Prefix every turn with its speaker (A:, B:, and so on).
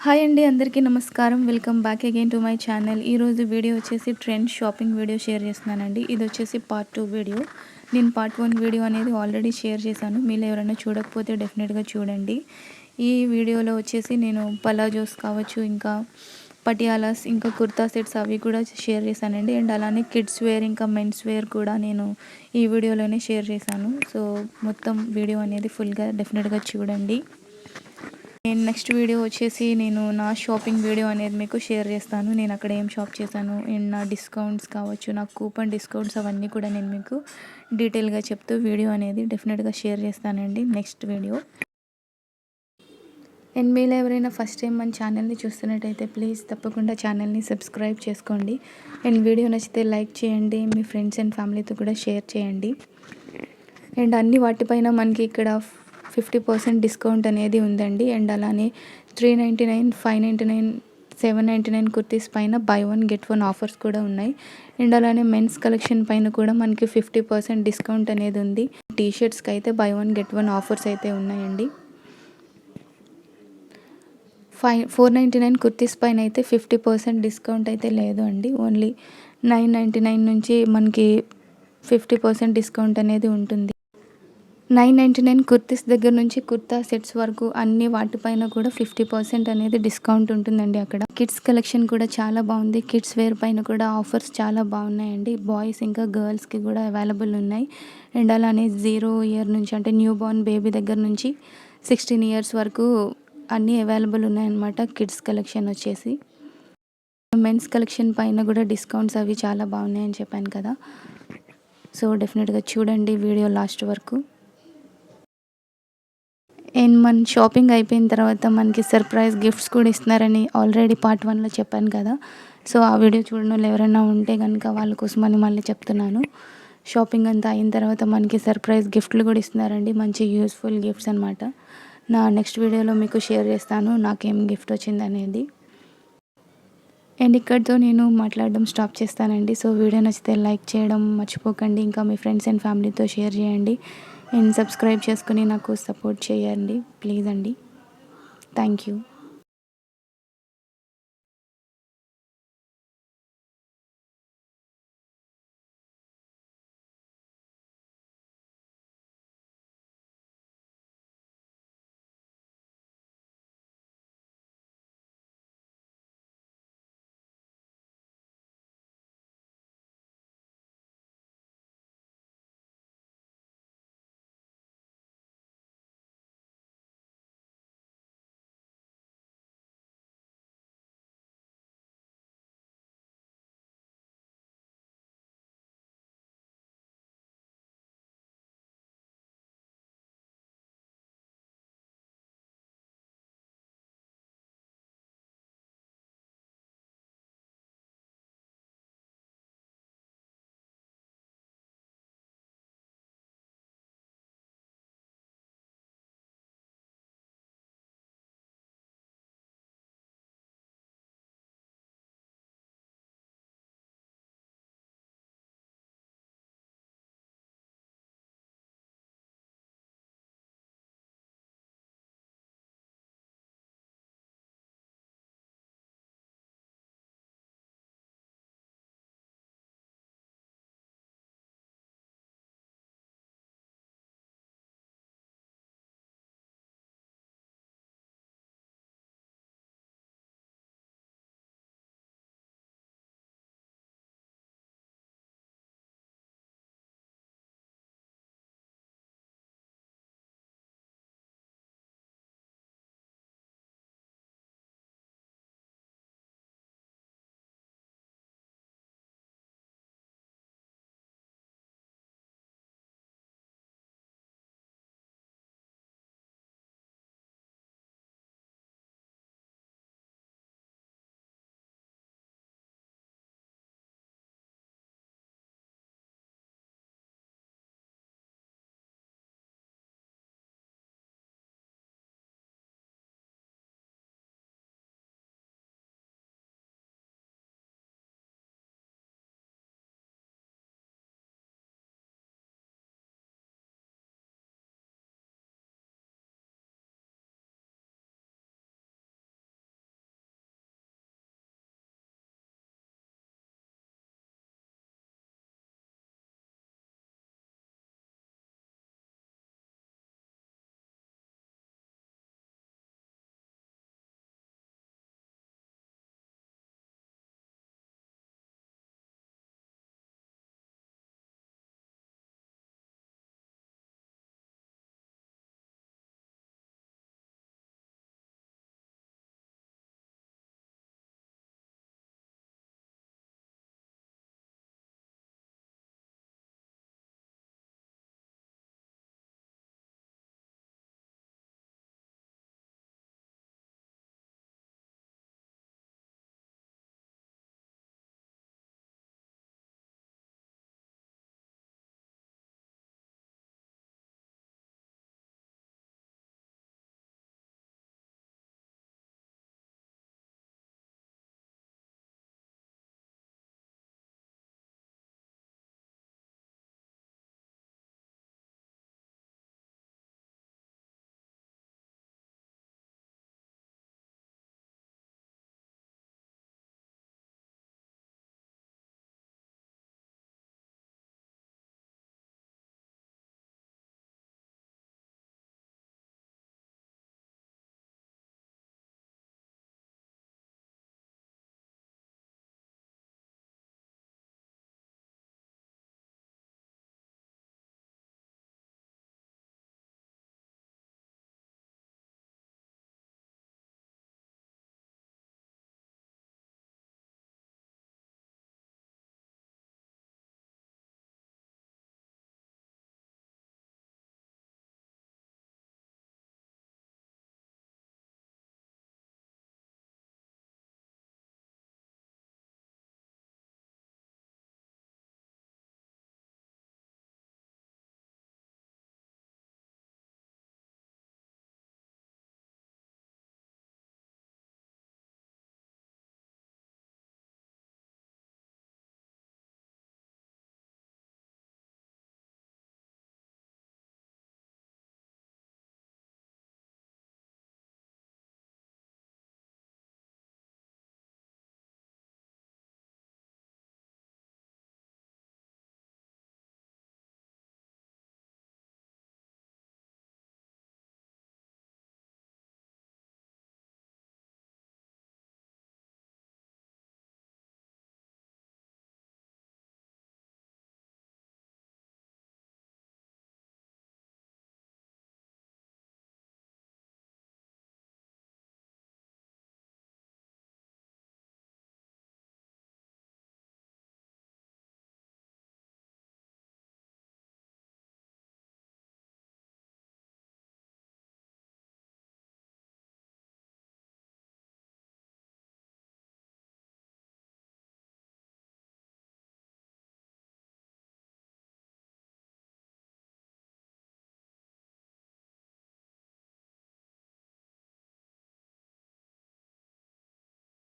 A: Hi అండి, అందరికీ నమస్కారం. Welcome back again to my channel. ఈరోజు వీడియో వచ్చేసి ట్రెండ్ షాపింగ్ వీడియో షేర్ చేస్తున్నానండి. ఇది వచ్చేసి పార్ట్ 2 వీడియో. నేను పార్ట్ 1 వీడియో అనేది ఆల్రెడీ షేర్ చేశాను. మీరు ఎవరైనా చూడకపోతే డెఫినెట్గా చూడండి. ఈ వీడియోలో వచ్చేసి నేను పలాజోస్ కావచ్చు, ఇంకా పటియాలాస్, ఇంకా కుర్తా సెట్స్ అవి కూడా షేర్ చేశానండి. అండ్ అలానే కిడ్స్ వేర్ ఇంకా మెన్స్ వేర్ కూడా నేను ఈ వీడియోలోనే షేర్ చేశాను. సో మొత్తం వీడియో అనేది ఫుల్గా డెఫినెట్గా చూడండి. నేను నెక్స్ట్ వీడియో వచ్చేసి నేను నా షాపింగ్ వీడియో అనేది మీకు షేర్ చేస్తాను. నేను అక్కడ ఏం షాప్ చేశాను అండ్ నా డిస్కౌంట్స్ కావచ్చు, నా కూపన్ డిస్కౌంట్స్ అవన్నీ కూడా నేను మీకు డీటెయిల్గా చెప్తూ వీడియో అనేది డెఫినెట్గా షేర్ చేస్తానండి నెక్స్ట్ వీడియో. అండ్ మీలో ఎవరైనా ఫస్ట్ టైం మన ఛానల్ని చూస్తున్నట్టయితే ప్లీజ్ తప్పకుండా ఛానల్ని సబ్స్క్రైబ్ చేసుకోండి. అండ్ వీడియో నచ్చితే లైక్ చేయండి, మీ ఫ్రెండ్స్ అండ్ ఫ్యామిలీతో కూడా షేర్ చేయండి. అండ్ అన్ని వాటిపైన మనకి ఇక్కడ 50% డిస్కౌంట్ అనేది ఉందండి. అండ్ అలానే 399, 599, 799 కుర్తీస్ పైన బై 1 గెట్ 1 ఆఫర్స్ కూడా ఉన్నాయి. అండ్ అలానే మెన్స్ కలెక్షన్ పైన కూడా మనకి 50% డిస్కౌంట్ అనేది ఉంది. టీషర్ట్స్కి అయితే బై 1 గెట్ 1 ఆఫర్స్ అయితే ఉన్నాయండి. 499 కుర్తీస్ పైన అయితే 50% డిస్కౌంట్ అయితే లేదు అండి. ఓన్లీ 999 నుంచి మనకి 50% డిస్కౌంట్ అనేది ఉంటుంది. 999 కుర్తీస్ దగ్గర నుంచి కుర్తా సెట్స్ వరకు అన్ని వాటిపైన కూడా 50% అనేది డిస్కౌంట్ ఉంటుందండి. అక్కడ కిడ్స్ కలెక్షన్ కూడా చాలా బాగుంది. కిడ్స్ వేర్ పైన కూడా ఆఫర్స్ చాలా బాగున్నాయండి. బాయ్స్ ఇంకా గర్ల్స్కి కూడా అవైలబుల్ ఉన్నాయి. అండ్ అలానే 0 ఇయర్ నుంచి అంటే న్యూ బోర్న్ బేబీ దగ్గర నుంచి 16 ఇయర్స్ వరకు అన్నీ అవైలబుల్ ఉన్నాయన్నమాట. కిడ్స్ కలెక్షన్ వచ్చేసి మెన్స్ కలెక్షన్ పైన కూడా డిస్కౌంట్స్ అవి చాలా బాగున్నాయని చెప్పాను కదా. సో డెఫినెట్గా చూడండి వీడియో లాస్ట్ వరకు. అండ్ మన షాపింగ్ అయిపోయిన తర్వాత మనకి సర్ప్రైజ్ గిఫ్ట్స్ కూడా ఇస్తున్నారని ఆల్రెడీ పార్ట్ 1లో చెప్పాను కదా. సో ఆ వీడియో చూడడం వాళ్ళు ఎవరైనా ఉంటే కనుక వాళ్ళ కోసమని మళ్ళీ చెప్తున్నాను. షాపింగ్ అంతా అయిన తర్వాత మనకి సర్ప్రైజ్ గిఫ్ట్లు కూడా ఇస్తున్నారండి. మంచి యూస్ఫుల్ గిఫ్ట్స్ అనమాట. నా నెక్స్ట్ వీడియోలో మీకు షేర్ చేస్తాను నాకేం గిఫ్ట్ వచ్చింది అనేది. అండ్ ఇక్కడితో నేను మాట్లాడడం స్టాప్ చేస్తానండి. సో వీడియో నచ్చితే లైక్ చేయడం మర్చిపోకండి. ఇంకా మీ ఫ్రెండ్స్ అండ్ ఫ్యామిలీతో షేర్ చేయండి. అండ్ సబ్స్క్రైబ్ చేసుకుని నాకు సపోర్ట్ చేయండి ప్లీజ్ అండి. Thank you.